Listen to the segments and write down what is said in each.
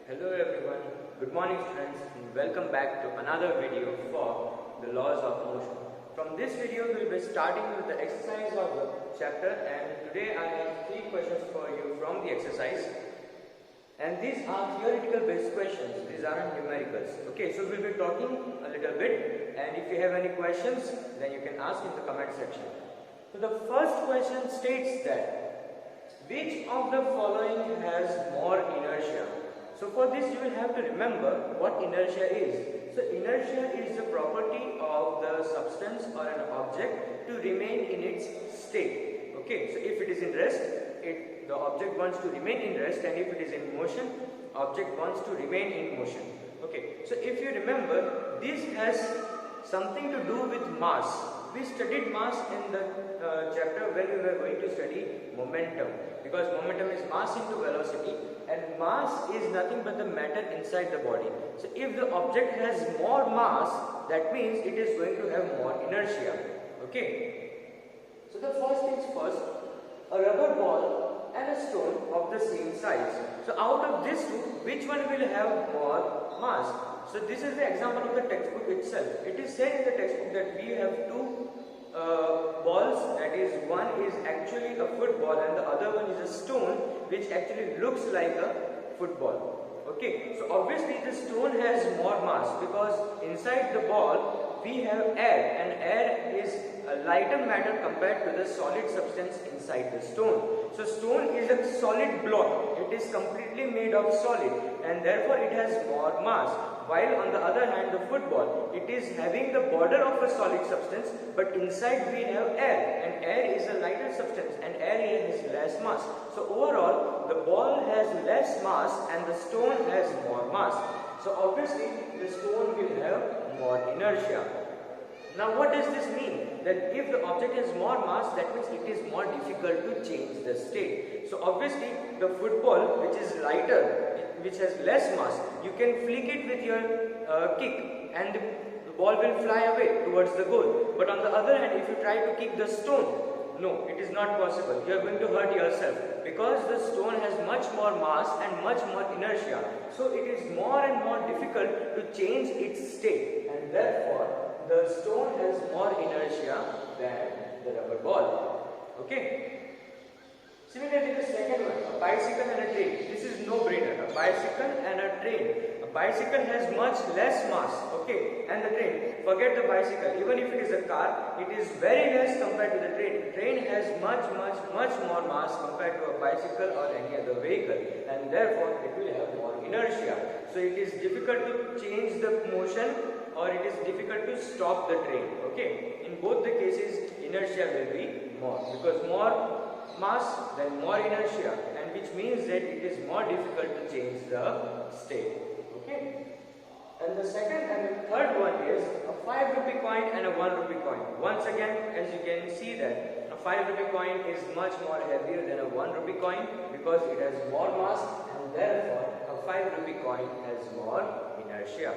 Hello everyone, good morning students and welcome back to another video for the laws of motion. From this video we will be starting with the exercise of the chapter, and today I have 3 questions for you from the exercise, and these are theoretical based questions, these aren't numericals. Okay, so we will be talking a little bit, and if you have any questions then you can ask in the comment section. So the first question states that which of the following has more inertia? So for this you will have to remember what inertia is. So inertia is the property of the substance or an object to remain in its state. Okay, so if it is in rest, the object wants to remain in rest, and if it is in motion, object wants to remain in motion. Okay, so if you remember, this has something to do with mass. We studied mass in the chapter when we were going to study momentum, because momentum is mass into velocity, and mass is nothing but the matter inside the body. So if the object has more mass, that means it is going to have more inertia. Okay. So the first things first, a rubber ball and a stone of the same size. So out of these two, which one will have more mass? So this is the example of the textbook itself. It is said in the textbook that we have two balls, that is, one is actually a football and the other one is a stone which actually looks like a football. Okay, so obviously the stone has more mass because inside the ball we have air, and air is a lighter matter compared to the solid substance inside the stone. So stone is a solid block, it is completely made of solid, and therefore it has more mass. While on the other hand, the football, it is having the border of a solid substance, but inside we have air, and air is a lighter substance, and air has less mass. So overall, the ball has less mass and the stone has more mass. So obviously, the stone will have more inertia. Now what does this mean? That if the object has more mass, that means it is more difficult to change the state. So obviously the football, which is lighter, which has less mass, you can flick it with your kick and the ball will fly away towards the goal. But on the other hand, if you try to kick the stone, no, it is not possible. You are going to hurt yourself because the stone has much more mass and much more inertia. So it is more and more difficult to change its state, and therefore the stone has more inertia than the rubber ball. Okay. Similarly, the second one, a bicycle and a train. This is no-brainer. A bicycle and a train. A bicycle has much less mass. Okay, and the train. Forget the bicycle. Even if it is a car, it is very less compared to the train. Train has much more mass compared to a bicycle or any other vehicle, and therefore it will have more inertia. So it is difficult to change the motion, or it is difficult to stop the train. Okay, in both the cases, inertia will be more, because more mass then more inertia, and which means that it is more difficult to change the state. Okay, and the second and the third one is a 5 rupee coin and a 1 rupee coin. Once again, as you can see that a 5 rupee coin is much more heavier than a 1 rupee coin because it has more mass, and therefore a 5 rupee coin has more inertia.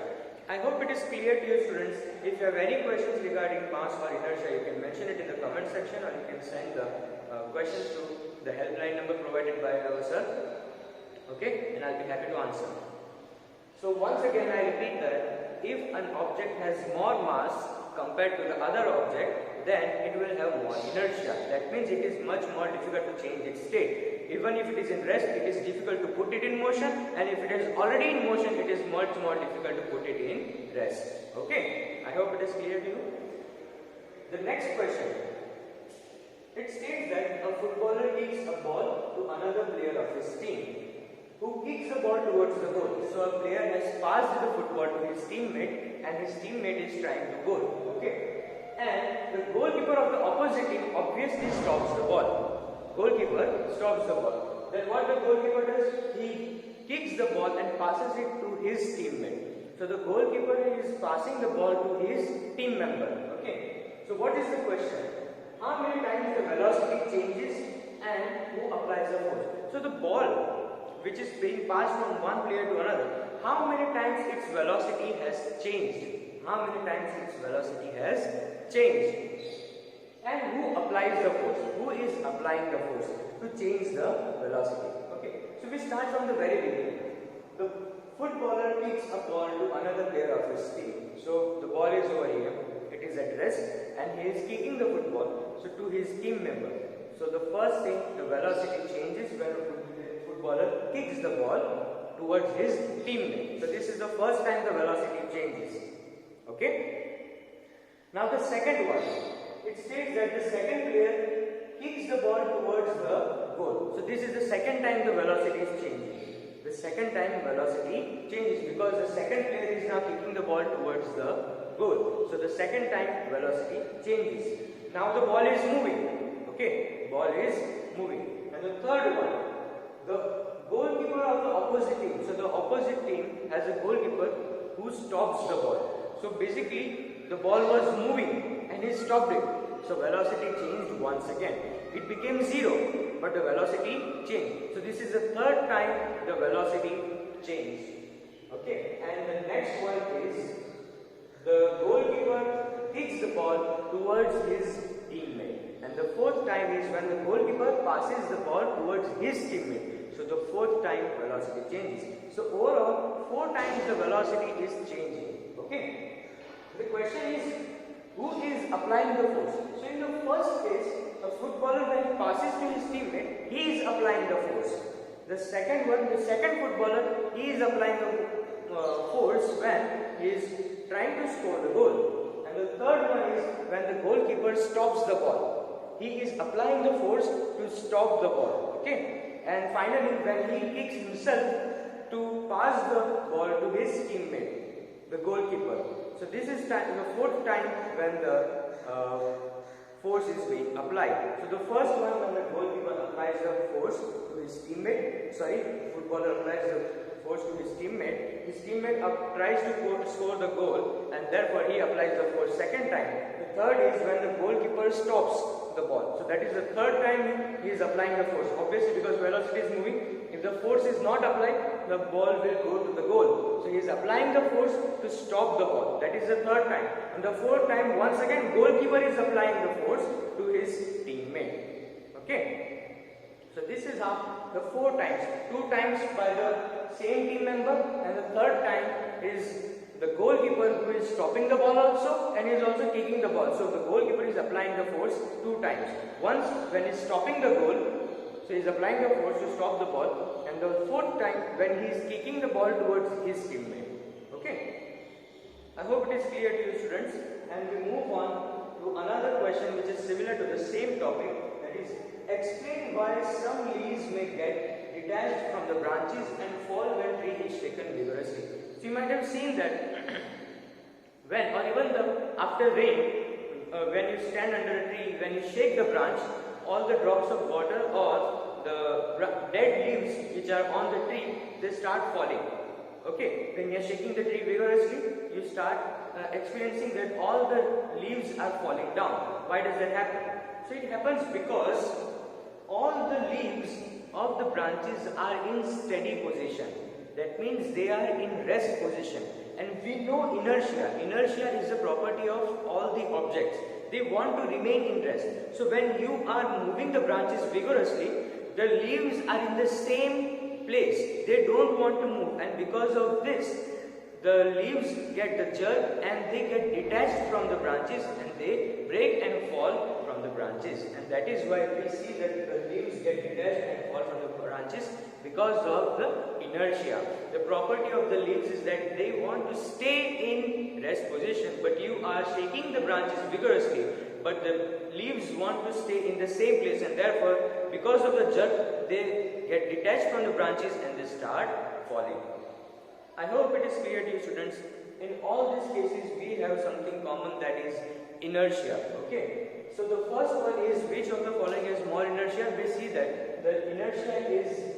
I hope it is clear to you, students. If you have any questions regarding mass or inertia, you can mention it in the comment section, or you can send the questions to the helpline number provided by our sir. Okay, and I'll be happy to answer. So once again I repeat that if an object has more mass compared to the other object, then it will have more inertia. That means it is much more difficult to change its state. Even if it is in rest, it is difficult to put it in motion, and if it is already in motion, it is much more difficult to put it in rest. Okay, I hope it is clear to you. The next question. It states that a footballer kicks a ball to another player of his team, who kicks the ball towards the goal. So a player has passed the football to his teammate, and his teammate is trying to goal. Okay, and the goalkeeper of the opposite team obviously stops the ball. Goalkeeper stops the ball. Then what the goalkeeper does? He kicks the ball and passes it to his teammate. So the goalkeeper is passing the ball to his team member. Okay. So what is the question? How many times the velocity changes and who applies the force? So the ball which is being passed from one player to another, how many times its velocity has changed? How many times its velocity has changed? And who applies the force? Who is applying the force to change the velocity? Okay, so we start from the very beginning. The kicks a ball to another player of his team. So the ball is over here, it is at rest, and he is kicking the football to his team member. So the first thing, the velocity changes when a footballer kicks the ball towards his teammate. So this is the first time the velocity changes. Okay? Now the second one, it states that the second player kicks the ball towards the goal. So this is the second time the velocity is changing. The second time velocity changes because the second player is now kicking the ball towards the goal. So the second time velocity changes. Now the ball is moving. Okay, ball is moving. And the third one, the goalkeeper of the opposite team. So the opposite team has a goalkeeper who stops the ball. So basically the ball was moving and he stopped it. So velocity changed once again. It became 0, but the velocity changed. So this is the third time the velocity changed. Okay, and the next one is the goalkeeper kicks the ball towards his teammate. And the fourth time is when the goalkeeper passes the ball towards his teammate. So the fourth time velocity changes. So overall, 4 times the velocity is changing. Okay. The question is, who is applying the force? So in the first case, a footballer when he passes to his teammate, he is applying the force. The second one, the second footballer, he is applying the force when he is trying to score the goal. And the third one is when the goalkeeper stops the ball. He is applying the force to stop the ball. Okay. And finally, when he kicks himself to pass the ball to his teammate, the goalkeeper. So this is the fourth time when the force is being applied. So the first one when the goalkeeper applies the force to his teammate, footballer applies the force to his teammate tries to score the goal and therefore he applies the force second time. The third is when the goalkeeper stops the ball. So that is the third time he is applying the force. Obviously because velocity is moving, if the force is not applied, the ball will go to the goal. So he is applying the force to stop the ball. That is the third time. And the fourth time, once again, goalkeeper is applying the force to his teammate. Okay. So this is how the 4 times. 2 times by the same team member, and the third time is the goalkeeper who is stopping the ball also and is also kicking the ball. So the goalkeeper is applying the force 2 times. Once when he is stopping the goal, so he is applying the force to stop the ball, and the 4th time when he is kicking the ball towards his teammate. Okay. I hope it is clear to you students, and we move on to another question which is similar to the same topic, that is explain why some leaves may get detached from the branches and fall when tree is shaken vigorously. So you might have seen that when or even after rain, when you stand under a tree, when you shake the branch, all the drops of water or the dead leaves which are on the tree, they start falling. Okay, when you are shaking the tree vigorously, you start experiencing that all the leaves are falling down. Why does that happen? So it happens because all the leaves of the branches are in steady position. That means they are in rest position. And we know inertia. Inertia is a property of all the objects. They want to remain in rest. So when you are moving the branches vigorously, the leaves are in the same place. They don't want to move. And because of this, the leaves get the jerk and they get detached from the branches and they break and fall from the branches. And that is why we see that the leaves get detached and fall from the branches because of the inertia. The property of the leaves is that they want to stay in rest position, but you are shaking the branches vigorously, but the leaves want to stay in the same place, and therefore because of the jerk they get detached from the branches and they start falling. I hope it is clear to you students. In all these cases we have something common, that is inertia. Okay. So the first one is which of the following has more inertia? We see that the inertia is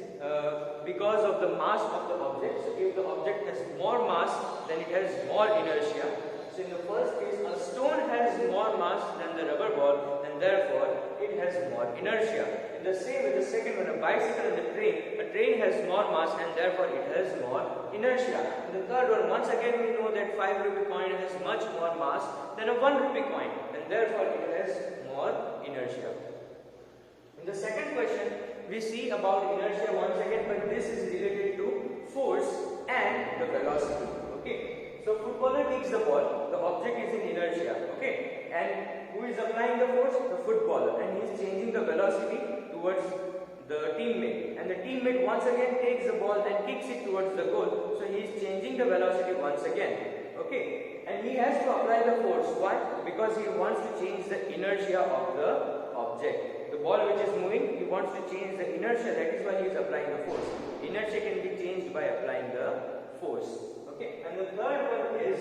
because of the mass of the object. So if the object has more mass, then it has more inertia. So in the first case, a stone has more mass than the rubber ball, and therefore it has more inertia. In the same way, the second one, a bicycle and a train has more mass and therefore it has more inertia. In the third one, once again we know that 5 rupee coin has much more mass than a 1 rupee coin, and therefore it has more inertia. In the second question, we see about inertia once again, but this is related to force and the velocity. object is in inertia, okay, and who is applying the force? The footballer, and he is changing the velocity towards the teammate, and the teammate once again takes the ball and kicks it towards the goal, so he is changing the velocity once again, okay, and he has to apply the force. Why? Because he wants to change the inertia of the object. The ball which is moving, he wants to change the inertia, that is why he is applying the force. Inertia can be changed by applying the force, okay. And the third one is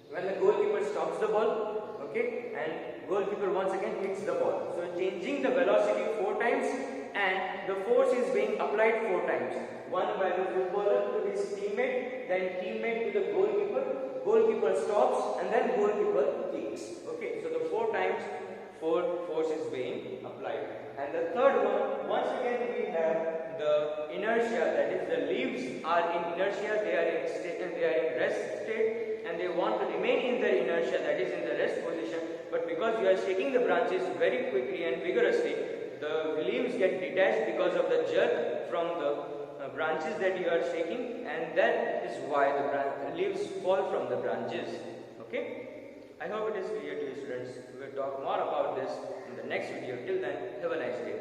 when the goalkeeper stops the ball, okay, and goalkeeper once again hits the ball. So changing the velocity 4 times, and the force is being applied 4 times. One by the footballer to his teammate, then teammate to the goalkeeper, goalkeeper stops, and then goalkeeper kicks. Okay, so the 4 times 4 force is being applied. And the third one, once again we have the inertia, that is the leaves are in inertia, they are in rest state, and they want to remain in the inertia, that is in the rest position, but because you are shaking the branches very quickly and vigorously, the leaves get detached because of the jerk from the branches that you are shaking, and that is why the leaves fall from the branches. Okay, I hope it is clear to you, students. We will talk more about this in the next video. Till then, have a nice day.